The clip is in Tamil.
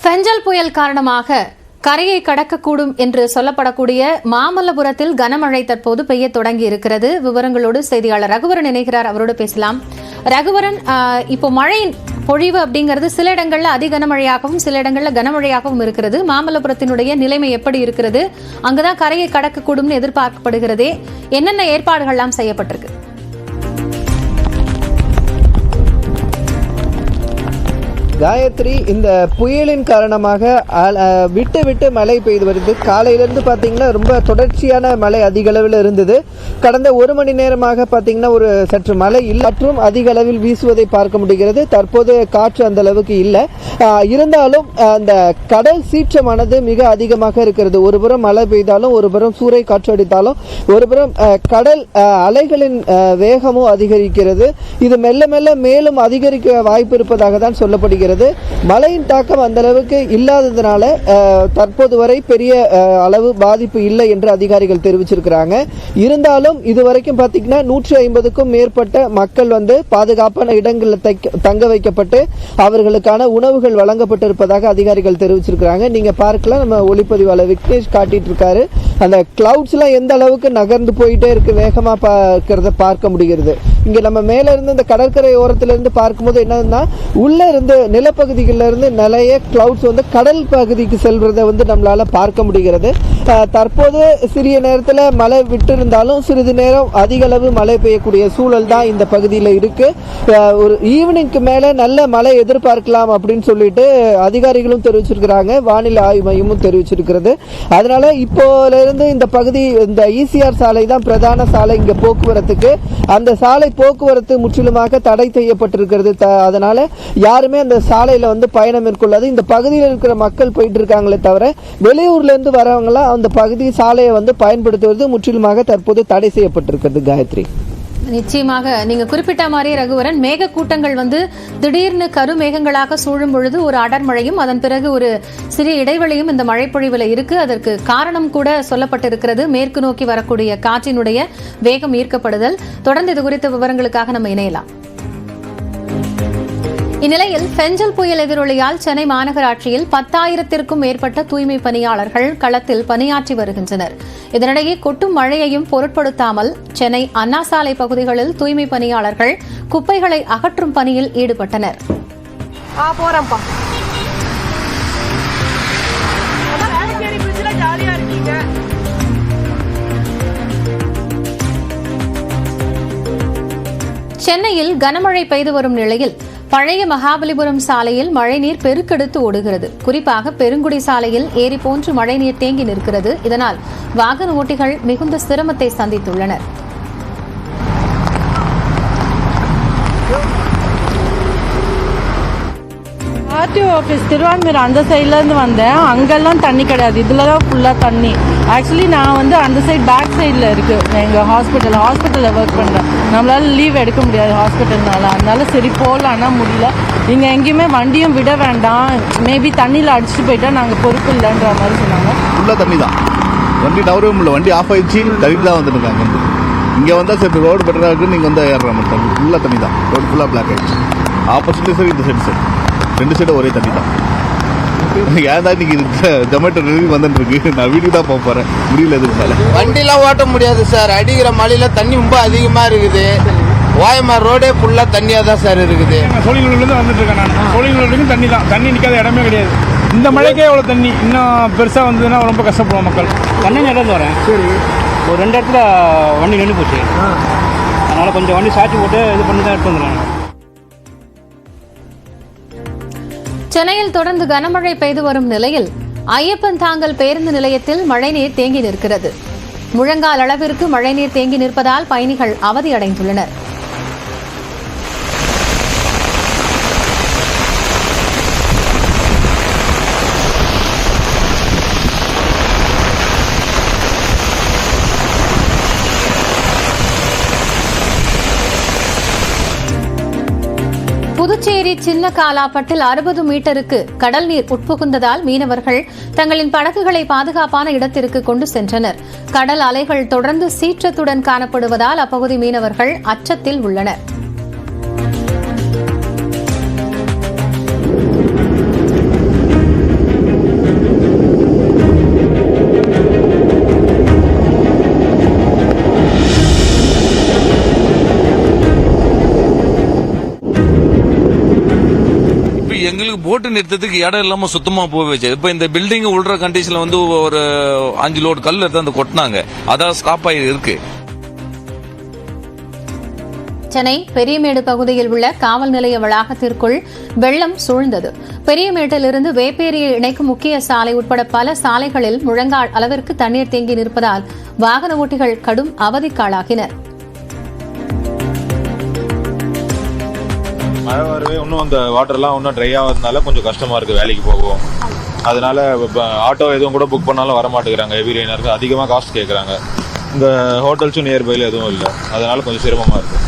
பெஞ்சல் புயல் காரணமாக கரையை கடக்கக்கூடும் என்று சொல்லப்படக்கூடிய மாமல்லபுரத்தில் கனமழை தற்போது பெய்ய தொடங்கி இருக்கிறது. விவரங்களோடு செய்தியாளர் ரகுவரன் இணைகிறார், அவரோடு பேசலாம். ரகுவரன், இப்போ மழை பொழிவு அப்படிங்கிறது சில இடங்கள்ல அதி கனமழையாகவும் சில இடங்கள்ல கனமழையாகவும் இருக்கிறது. மாமல்லபுரத்தினுடைய நிலைமை எப்படி இருக்கிறது? அங்குதான் கரையை கடக்கக்கூடும் எதிர்பார்க்கப்படுகிறதே, என்னென்ன ஏற்பாடுகள்லாம் செய்யப்பட்டிருக்கு? காயத்ரி, இந்த புயலின் காரணமாக விட்டு விட்டு மழை பெய்து வருது. காலையிலிருந்து பார்த்தீங்கன்னா ரொம்ப தொடர்ச்சியான மழை அதிக அளவில் இருந்தது. கடந்த ஒரு மணி நேரமாக பார்த்தீங்கன்னா ஒரு சற்று மழை இல்லை, மற்றும் அதிக அளவில் வீசுவதை பார்க்க முடிகிறது. தற்போது காற்று அந்த அளவுக்கு இல்லை. இருந்தாலும் அந்த கடல் சீற்றமானது மிக அதிகமாக இருக்கிறது. ஒரு புறம் மழை பெய்தாலும், ஒரு புறம் சூறை காற்று அடித்தாலும், ஒரு புறம் கடல் அலைகளின் வேகமும் அதிகரிக்கிறது. இது மெல்ல மெல்ல மேலும் அதிகரிக்க வாய்ப்பு இருப்பதாக தான் சொல்லப்படுகிறது. மழையின் தாக்கம் அந்த அளவுக்கு இல்லாததுனால தற்போது வரை பெரிய அளவு பாதிப்பு இல்லை என்று அதிகாரிகள் தெரிவிச்சிருக்கிறாங்க. இருந்தாலும் இதுவரைக்கும் பார்த்தீங்கன்னா 150க்கும் மேற்பட்ட மக்கள் பாதுகாப்பான இடங்களில் தங்க வைக்கப்பட்டு அவர்களுக்கான உணவுகள் வழங்கப்பட்டிருப்பதாக அதிகாரிகள் தெரிவிச்சிருக்கிறாங்க. நீங்க பார்க்கலாம், நம்ம ஒளிப்பதிவாளர் விக்னேஷ் காட்டிட்டு இருக்காரு. அந்த கிளவுட்ஸ் எல்லாம் எந்த அளவுக்கு நகர்ந்து போயிட்டே இருக்கு, வேகமா பார்க்க முடிகிறது. இங்க நம்ம மேல இருந்து இந்த கடற்கரை ஓரத்திலிருந்து பார்க்கும்போது என்னன்னா, உள்ள இருந்து நிலப்பகுதிகளில் இருந்து நிறைய கிளவுட்ஸ் கடல் பகுதிக்கு செல்வதை நம்மளால பார்க்க முடிகிறது. தற்போது சிறிய நேரத்தில் மழை விட்டு இருந்தாலும் சிறிது நேரம் அதிக அளவு மழை பெய்யக்கூடிய சூழல் தான் இந்த பகுதியில் இருக்கு. ஒரு ஈவினிங்க்கு மேல நல்ல மழை எதிர்பார்க்கலாம் அப்படின்னு சொல்லிட்டு அதிகாரிகளும் தெரிவிச்சிருக்கிறாங்க, வானிலை ஆய்வு மையமும் தெரிவிச்சிருக்கிறது. அதனால இப்போல இருந்து இந்த பகுதி, இந்த ஈசிஆர் சாலை தான் பிரதான சாலை இங்க போக்குவரத்துக்கு. அந்த சாலை போக்குவரத்து முற்றிலுமாக தடை செய்யப்பட்டிருக்கிறது. அதனால யாருமே அந்த சாலையில பயணம் மேற்கொள்ளாது. இந்த பகுதியில் இருக்கிற மக்கள் போயிட்டு இருக்காங்களே தவிர வெளியூர்ல இருந்து வரவங்களாம் அந்த பகுதி சாலையை பயன்படுத்துவது முற்றிலுமாக தற்போது தடை செய்யப்பட்டிருக்கிறது. காயத்ரி, நிச்சயமாக நீங்க குறிப்பிட்ட மாதிரி ரகுவரன், மேக கூட்டங்கள் திடீர்னு கருமேகங்களாக சூழும் பொழுது ஒரு அடர்மழையும் அதன் பிறகு ஒரு சிறிய இடைவெளியும் இந்த மழைப்பொழிவுல இருக்கு. அதற்கு காரணம் கூட சொல்லப்பட்டிருக்கிறது, மேற்கு நோக்கி வரக்கூடிய காற்றினுடைய வேகம் ஈர்க்கப்படுதல். தொடர்ந்து இது குறித்த விவரங்களுக்காக நம்ம இணையலாம். இந்நிலையில் பெஞ்சல் புயல் எதிரொலியால் சென்னை மாநகராட்சியில் 10,000த்திற்கும் மேற்பட்ட தூய்மை பணியாளர்கள் களத்தில் பணியாற்றி வருகின்றனர். இதனிடையே கொட்டும் மழையையும் பொருட்படுத்தாமல் சென்னை அண்ணா சாலை பகுதிகளில் தூய்மை பணியாளர்கள் குப்பைகளை அகற்றும் பணியில் ஈடுபட்டனர். சென்னையில் கனமழை பெய்து வரும் நிலையில் பழைய மகாபலிபுரம் சாலையில் மழைநீர் பெருக்கெடுத்து ஓடுகிறது. குறிப்பாக பெருங்குடி சாலையில் ஏரி போன்று மழைநீர் தேங்கி நிற்கிறது. இதனால் வாகன ஓட்டிகள் மிகுந்த சிரமத்தை சந்தித்துள்ளனர். ஆர்டிஓ ஆஃபீஸ் திருவான்மீர் அந்த சைட்லேருந்து வந்தேன். அங்கெல்லாம் தண்ணி கிடையாது, இதில் தான் ஃபுல்லாக தண்ணி. ஆக்சுவலி நான் அந்த சைட் பேக் சைடில் இருக்குது எங்கள் ஹாஸ்பிட்டலில் ஒர்க் பண்ணுறேன். நம்மளால் லீவ் எடுக்க முடியாது ஹாஸ்பிட்டல்னால, அதனால சரி போகலான்னா முடியல. இங்கே எங்கேயுமே வண்டியும் விட வேண்டாம், மேபி தண்ணியில் அடிச்சுட்டு போயிட்டா நாங்கள் பொறுப்பு இல்லைன்ற மாதிரி சொன்னாங்க. ஃபுல்லாக தண்ணி தான், வண்டி நவரவும் இல்லை, வண்டி ஆஃப் ஆயிடுச்சு, தண்ணி தான் வந்துருக்காங்க. இங்கே வந்தால் சரி ரோடு பெட்டராக இருக்குது, நீங்கள் ஏறுற மாதிரி ஃபுல்லாக தண்ணி தான். ரோடு ஃபுல்லாக பிளாக் ஆகிடுச்சு. ஆப்போசிட்லேயும் சரி, இந்த சைடு சரி, ரெண்டு சைடும் ஒரே தண்ணி தான். ஏன் தான் இன்னைக்கு ஜொமேட்டோ ரிவ்யூ வந்துட்டு இருக்கு, நான் வீட்டுக்கு தான் போக போகிறேன், முடியல எதுனால வண்டிலாம் ஓட்ட முடியாது சார். அடிக்கிற மழையில் தண்ணி ரொம்ப அதிகமாக இருக்குது. ஓயமார் ரோடே ஃபுல்லாக தண்ணியாக தான் சார் இருக்குது. சோழிங்கூர்லேருந்து வந்துட்டு இருக்கேன் நான். சோழிங்கூர்லேருந்து தண்ணி தான், தண்ணி நிற்காத இடமே கிடையாது. இந்த மழைக்கே எவ்வளோ தண்ணி, இன்னும் பெருசாக வந்ததுன்னா ரொம்ப கஷ்டப்படுவோம் மக்கள். தண்ணி நடந்து வரேன், சரி ஒரு 2 இடத்துல வண்டி நின்று போச்சு. அதனால் கொஞ்சம் வண்டி சாட்சி போட்டு இது பண்ணி தான் எடுத்து வந்துடுறாங்க. சென்னையில் தொடர்ந்து கனமழை பெய்து வரும் நிலையில் ஐயப்பன் தாங்கல் பேருந்து நிலையத்தில் மழைநீர் தேங்கி நிற்கிறது. முழங்கால் அளவிற்கு மழைநீர் தேங்கி நிற்பதால் பயணிகள் அவதியடைந்துள்ளனர். புதுச்சேரி சின்ன காலாப்பட்டில் 60 மீட்டருக்கு கடல் நீர் உட்புகுந்ததால் மீனவர்கள் தங்களின் படகுகளை பாதுகாப்பான இடத்திற்கு கொண்டு சென்றனர். கடல் அலைகள் தொடர்ந்து சீற்றத்துடன் காணப்படுவதால் அப்பகுதி மீனவர்கள் அச்சத்தில் உள்ளனர். எங்களுக்கு போட்டு நிறுத்தத்துக்கு இடம் இல்லாம சுத்தமா போய் வச்சு இப்ப இந்த பில்டிங் உள்ற கண்டிஷன்ல வந்து ஒரு 5 லோடு கல் எடுத்து அந்த கொட்டினாங்க, அதான் ஸ்டாப் ஆகி இருக்கு. சென்னை பெரியமேடு பகுதியில் உள்ள காவல் நிலைய வளாகத்திற்குள் வெள்ளம் சூழ்ந்தது. பெரியமேட்டிலிருந்து வேப்பேரியை இணைக்கும் முக்கிய சாலை உட்பட பல சாலைகளில் முழங்கால் அளவிற்கு தண்ணீர் தேங்கி நிற்பதால் வாகன ஓட்டிகள் கடும் அவதிக்காளாகினர். மழை வரவே இன்னும் அந்த வாட்டர்லாம் இன்னும் ட்ரை ஆகிறதுனால கொஞ்சம் கஷ்டமா இருக்கு வேலைக்கு போகும். அதனால ஆட்டோ எதுவும் கூட புக் பண்ணாலும் வரமாட்டேங்கிறாங்க. ஹெவி ரெயினாக இருக்கு, அதிகமாக காஸ்ட் கேட்குறாங்க. இந்த ஹோட்டல்ஸும் நியர்பைல எதுவும் இல்லை, அதனால கொஞ்சம் சிரமமா இருக்கு.